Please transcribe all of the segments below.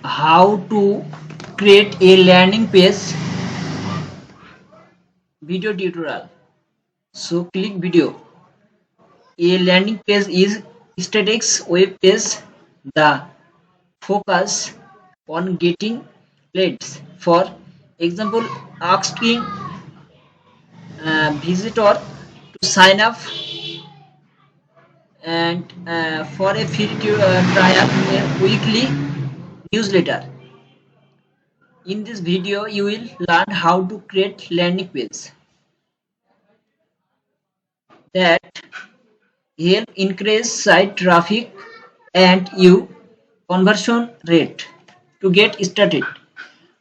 how to create a landing page video tutorial. So click video. A landing page is static web page. The focus on getting leads. For example, asking visitor to sign up and for a free trial a weekly newsletter. In this video, you will learn how to create landing page that help increase site traffic and you conversion rate. To get started,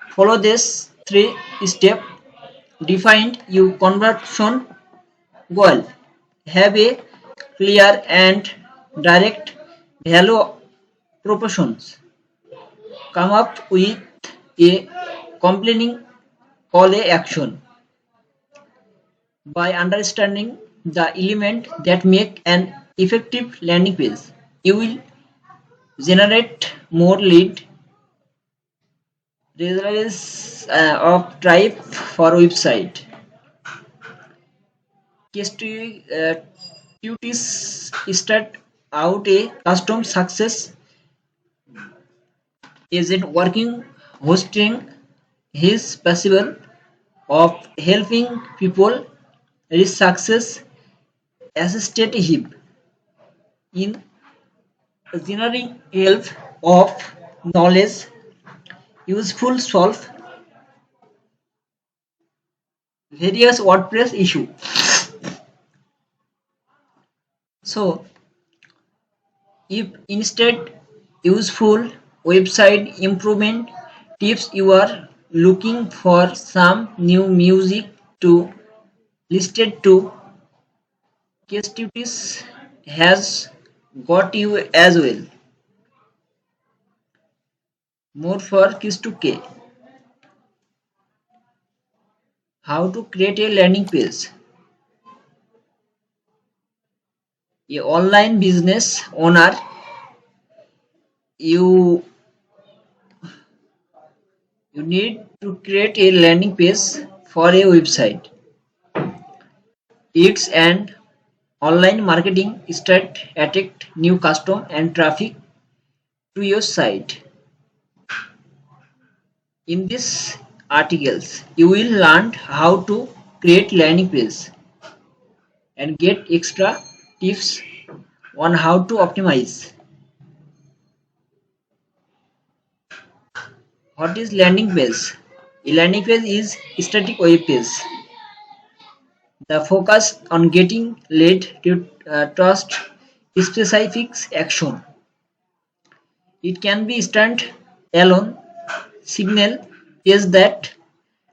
follow this 3-step. Define your conversion goal. Have a clear and direct value proportions. Come up with a compelling call to action. By understanding the element that make an effective landing page, you will generate more lead regardless of type for website. Case duties start out a custom success agent working hosting his possible of helping people reach success assisted him in generating help of knowledge useful solve various WordPress issue. So if instead useful website improvement tips, you are looking for some new music to listed to case duties has got you as well. More for Kiss to K. How to create a landing page. A online business owner, you need to create a landing page for a website. It's an online marketing start attract new custom and traffic to your site. In this articles, you will learn how to create landing page and get extra tips on how to optimize. What is landing page? A landing page is static web page. The focus on getting lead to trust specific action. It can be stand alone signal is that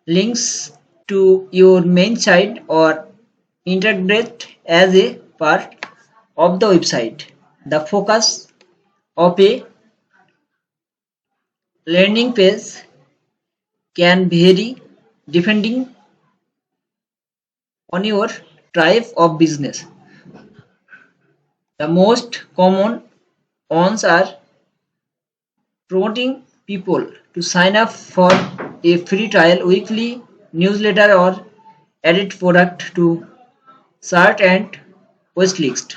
links to your main site or integrate as a part of the website. The focus of a landing page can vary depending on your type of business. The most common ones are promoting people to sign up for a free trial weekly newsletter or edit product to search and wish list.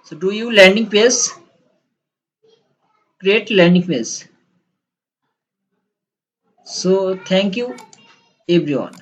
So do you landing page? Create landing page. So thank you everyone.